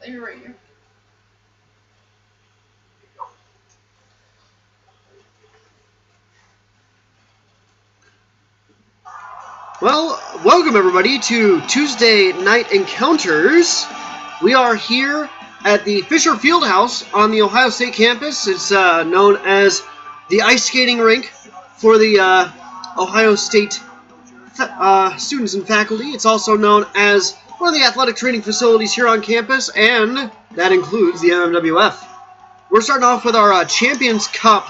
You're right here. Well, welcome everybody to Tuesday Night Encounters. We are here at the Fisher Fieldhouse on the Ohio State campus. It's known as the ice skating rink for the Ohio State students and faculty. It's also known as one of the athletic training facilities here on campus, and that includes the MMWF. We're starting off with our Champions Cup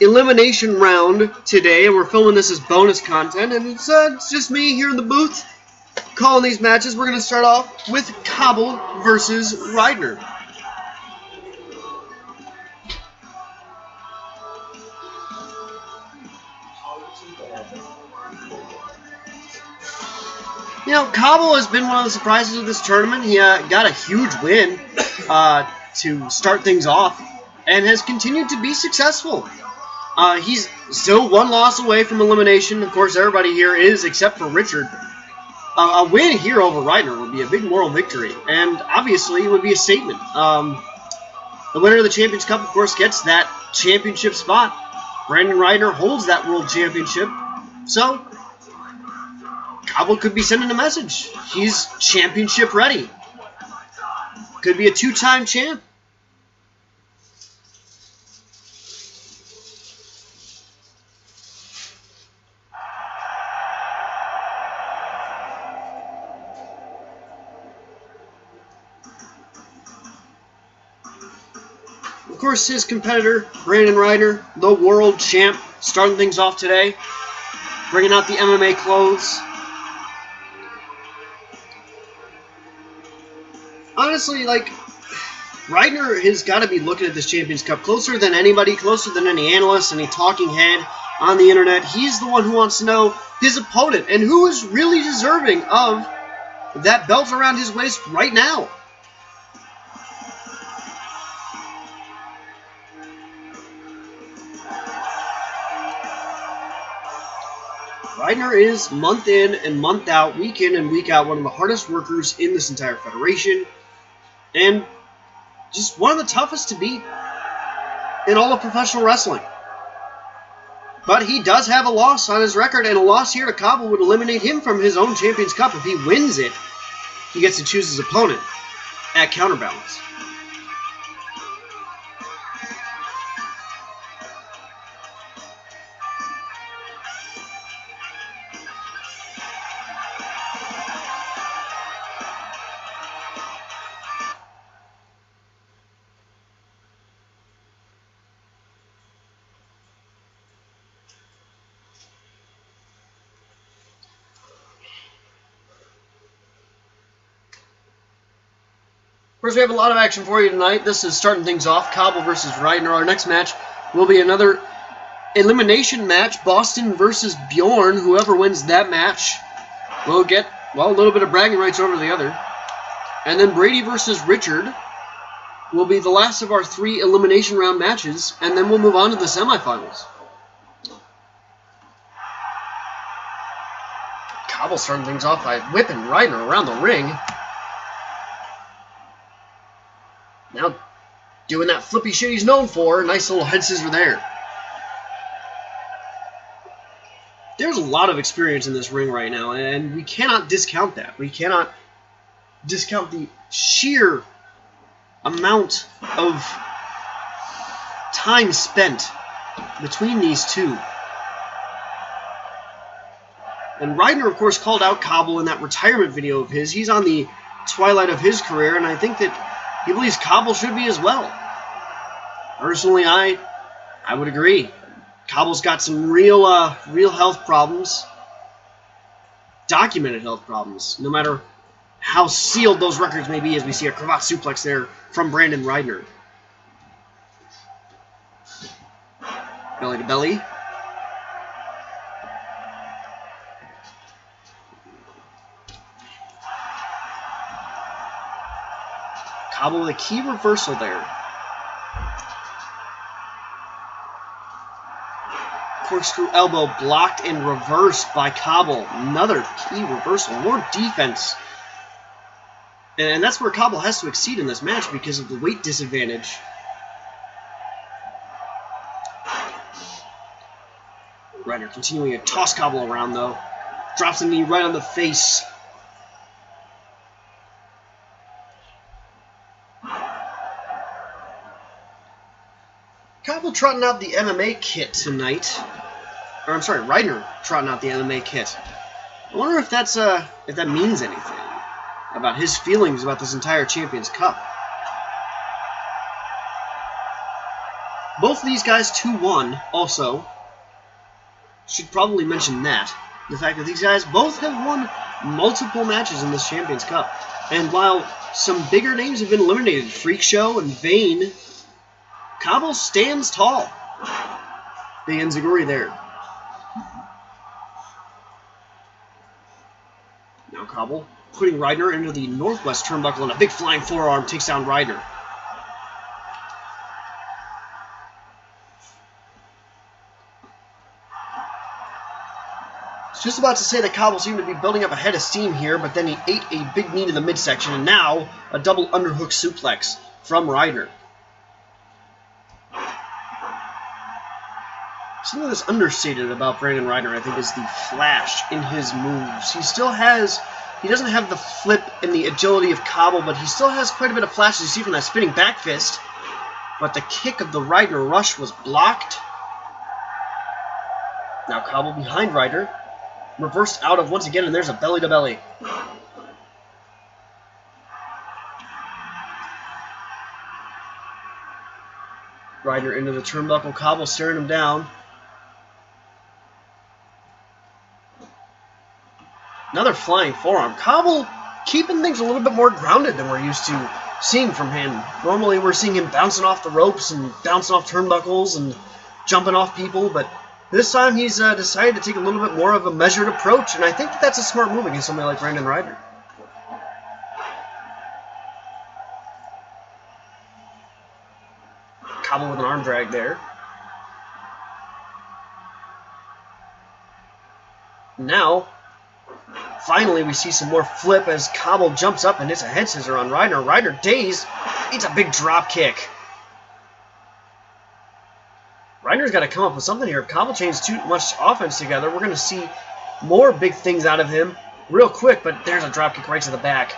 elimination round today, and we're filming this as bonus content, and it's just me here in the booth calling these matches. We're going to start off with Cobble versus Ridner. You know, Cobble has been one of the surprises of this tournament. He got a huge win to start things off and has continued to be successful. He's still one loss away from elimination. Of course, everybody here is, except for Richard. A win here over Ridner would be a big moral victory, and obviously it would be a statement. The winner of the Champions Cup, of course, gets that championship spot. Brandon Ridner holds that world championship, so Cobble could be sending a message. He's championship ready. Could be a two-time champ. Of course, his competitor, Brandon Ridner, the world champ, starting things off today, bringing out the MMA clothes. Honestly, like, Ridner has got to be looking at this Champions Cup closer than anybody, closer than any analyst, any talking head on the internet. He's the one who wants to know his opponent and who is really deserving of that belt around his waist right now. Ridner is month in and month out, week in and week out, one of the hardest workers in this entire federation, and just one of the toughest to beat in all of professional wrestling. But he does have a loss on his record, and a loss here to Cobble would eliminate him from his own Champions Cup. If he wins it, he gets to choose his opponent at Counterbalance. Of course, we have a lot of action for you tonight. This is starting things off, Cobble versus Ridner. Our next match will be another elimination match, Boston versus Bjorn. Whoever wins that match will get, well, a little bit of bragging rights over the other. And then Brady versus Richard will be the last of our 3 elimination round matches, and then we'll move on to the semifinals. Cobble starting things off by whipping Ridner around the ring. Now, doing that flippy shit he's known for. Nice little head scissor there. There's a lot of experience in this ring right now, and we cannot discount that. We cannot discount the sheer amount of time spent between these two. And Ridner, of course, called out Cobble in that retirement video of his. He's on the twilight of his career, and I think that he believes Cobble should be as well. Personally, I would agree. Cobble's got some real health problems. Documented health problems. No matter how sealed those records may be, as we see a cravat suplex there from Brandon Ridner. Belly to belly. Cobble with a key reversal there. Corkscrew elbow blocked and reversed by Cobble. Another key reversal. More defense And that's where Cobble has to exceed in this match because of the weight disadvantage. Ridner continuing to toss Cobble around, though. Drops the knee right on the face. Cobble trotting out the MMA kit tonight. Or, I'm sorry, Ridner trotting out the MMA kit. I wonder if that's if that means anything about his feelings about this entire Champions Cup. Both of these guys 2-1 also. Should probably mention that. The fact that these guys both have won multiple matches in this Champions Cup. And while some bigger names have been eliminated, Freak Show and Vane, Cobble stands tall. Big enziguri there. Now Cobble putting Ridner into the northwest turnbuckle, and a big flying forearm takes down Ridner. I was just about to say that Cobble seemed to be building up a head of steam here, but then he ate a big knee to the midsection, and now a double underhook suplex from Ridner. Something that's understated about Brandon Ridner, I think, is the flash in his moves. He doesn't have the flip and the agility of Cobble, but he still has quite a bit of flash, as you see from that spinning back fist. But the kick of the Ridner rush was blocked. Now Cobble behind Ridner. Reversed out of once again, and there's a belly-to-belly. Ridner into the turnbuckle, Cobble staring him down. Another flying forearm. Cobble keeping things a little bit more grounded than we're used to seeing from him. Normally we're seeing him bouncing off the ropes and bouncing off turnbuckles and jumping off people, but this time he's decided to take a little bit more of a measured approach, and I think that that's a smart move against somebody like Brandon Ridner. Cobble with an arm drag there. Now, finally we see some more flip as Cobble jumps up and hits a head scissor on Ridner. Ridner dazed, eats a big drop kick. Ridner's got to come up with something here. If Cobble chains too much offense together, we're going to see more big things out of him real quick, but there's a dropkick right to the back.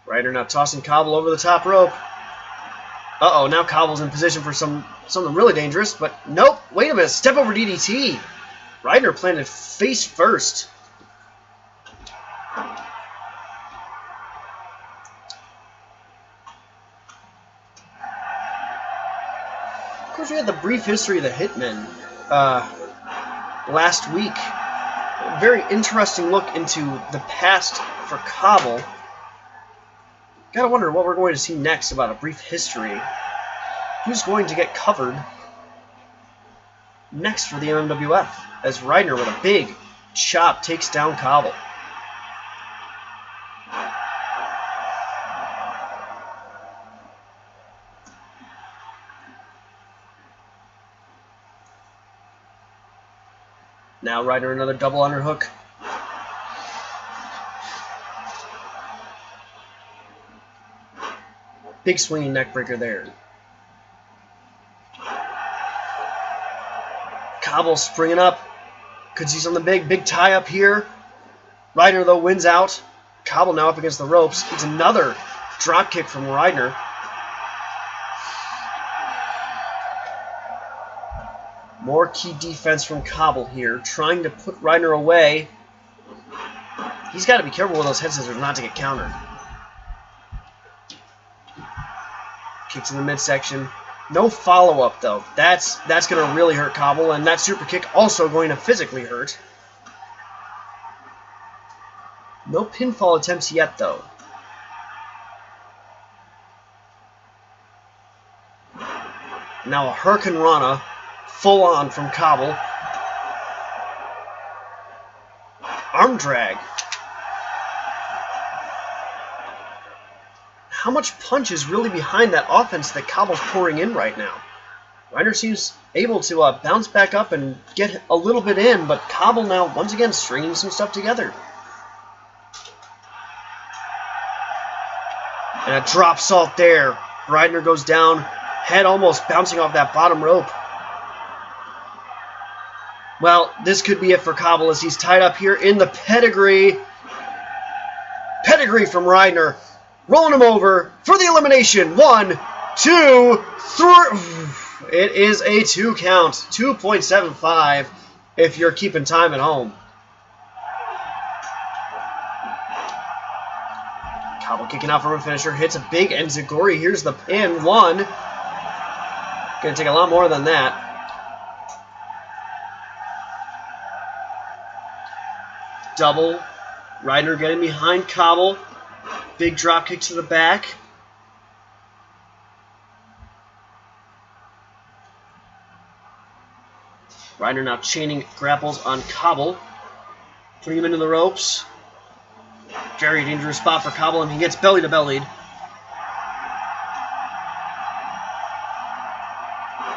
Ridner now tossing Cobble over the top rope. Uh-oh, now Cobble's in position for something really dangerous, but nope, wait a minute, step over DDT. Ridner planted face first. Of course, we had the brief history of the Hitmen last week. A very interesting look into the past for Cobble. Gotta wonder what we're going to see next about a brief history. Who's going to get covered next for the MMWF as Ridner with a big chop takes down Cobble. Now Ridner another double underhook. Big swinging neckbreaker there. Cobble springing up. Could see something big. Big tie up here. Ridner, though, wins out. Cobble now up against the ropes. It's another drop kick from Ridner. More key defense from Cobble here. Trying to put Ridner away. He's got to be careful with those head scissors not to get countered. Kicks in the midsection. No follow-up, though. That's going to really hurt Cobble, and that super kick also going to physically hurt. No pinfall attempts yet, though. Now a Hurricane Rana, full on from Cobble. Arm drag. How much punch is really behind that offense that Cobble's pouring in right now? Ridner seems able to bounce back up and get a little bit in, but Cobble now, once again, stringing some stuff together. And a drop salt there. Ridner goes down, head almost bouncing off that bottom rope. Well, this could be it for Cobble as he's tied up here in the pedigree. Pedigree from Ridner. Rolling him over for the elimination. 1, 2, 3. It is a 2 count. 2.75 if you're keeping time at home. Cobble kicking out from a finisher. Hits a big enziguri. Here's the pin. 1. Gonna take a lot more than that. Double. Ridner getting behind Cobble. Big drop kick to the back. Ridner now chaining grapples on Cobble. Putting him into the ropes. Very dangerous spot for Cobble, and he gets belly to bellied.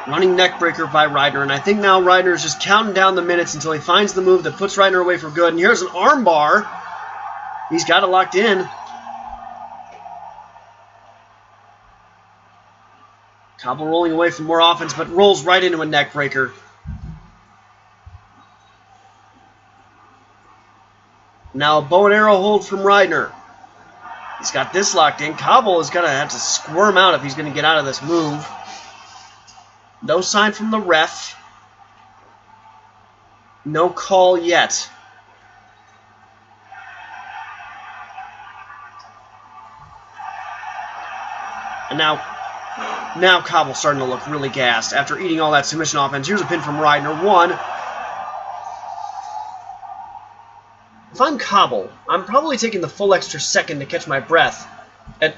Running neck breaker by Ridner, and I think now Ridner is just counting down the minutes until he finds the move that puts Ridner away for good. And here's an arm bar. He's got it locked in. Cobble rolling away for more offense, but rolls right into a neck breaker. Now a bow and arrow hold from Ridner. He's got this locked in. Cobble is going to have to squirm out if he's going to get out of this move. No sign from the ref. No call yet. And now Cobble's starting to look really gassed after eating all that submission offense. Here's a pin from Ridner. 1. If I'm Cobble, I'm probably taking the full extra second to catch my breath. And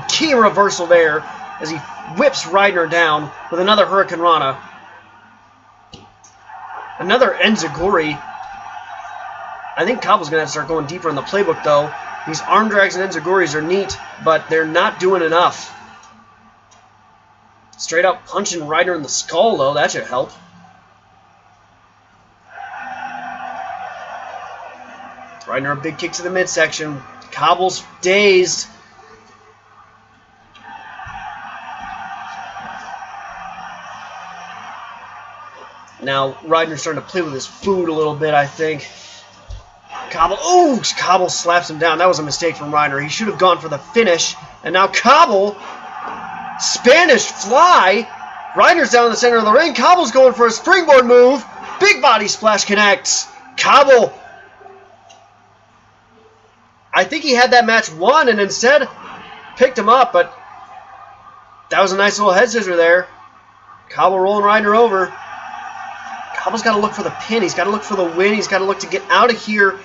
key reversal there as he whips Ridner down with another Hurricane Rana. Another enziguri. I think Cobble's going to have to start going deeper in the playbook, though. These arm drags and enziguris are neat, but they're not doing enough. Straight up punching Ridner in the skull, though. That should help. Ridner a big kick to the midsection. Cobble's dazed. Now Ridner's starting to play with his food a little bit, I think. Cobble slaps him down. That was a mistake from Ridner. He should have gone for the finish. And now Cobble, Spanish fly. Ridner's down in the center of the ring. Cobble's going for a springboard move. Big body splash connects. Cobble, I think he had that match won and instead picked him up, but that was a nice little head scissor there. Cobble rolling Ridner over. Cobble's got to look for the pin. He's got to look for the win. He's got to look to get out of here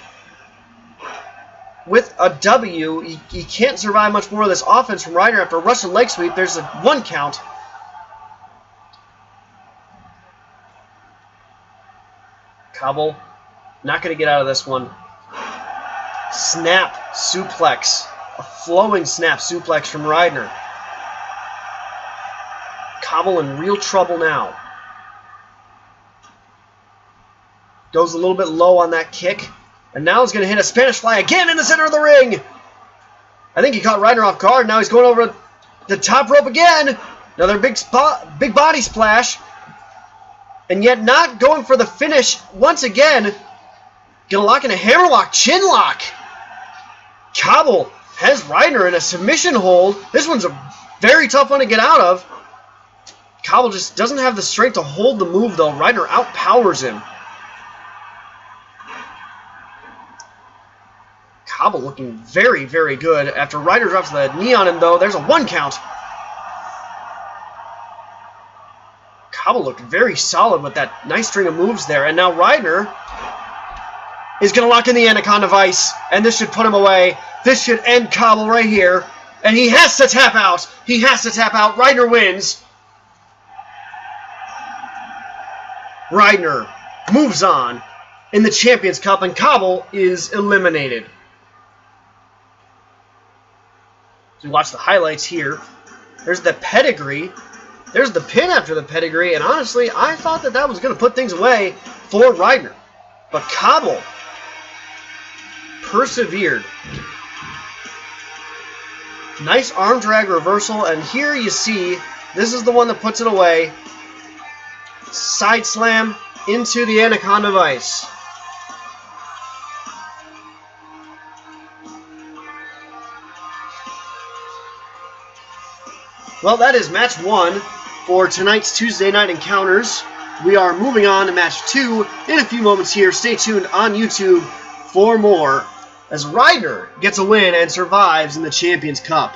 with a W. He can't survive much more of this offense from Ridner after a Russian leg sweep. There's a 1 count. Cobble not going to get out of this one. Snap suplex. A flowing snap suplex from Ridner. Cobble in real trouble now. Goes a little bit low on that kick. And now he's going to hit a Spanish fly again in the center of the ring. I think he caught Ridner off guard. Now he's going over the top rope again. Another big body splash. And yet not going for the finish once again. Going to lock in a hammerlock, chin lock. Cobble has Ridner in a submission hold. This one's a very tough one to get out of. Cobble just doesn't have the strength to hold the move, though. Ridner outpowers him. Cobble looking very, very good. After Ridner drops the knee on him, though, there's a 1 count. Cobble looked very solid with that nice string of moves there. And now Ridner is going to lock in the Anaconda Vice. And this should put him away. This should end Cobble right here. And he has to tap out. He has to tap out. Ridner wins. Ridner moves on in the Champions Cup, and Cobble is eliminated. So we watch the highlights here. There's the pedigree. There's the pin after the pedigree, and honestly, I thought that was going to put things away for Ridner. But Cobble persevered. Nice arm drag reversal, and here you see, this is the one that puts it away. Side slam into the Anaconda Vice. Well, that is match 1 for tonight's Tuesday Night Encounters. We are moving on to match 2 in a few moments here. Stay tuned on YouTube for more as Ridner gets a win and survives in the Champions Cup.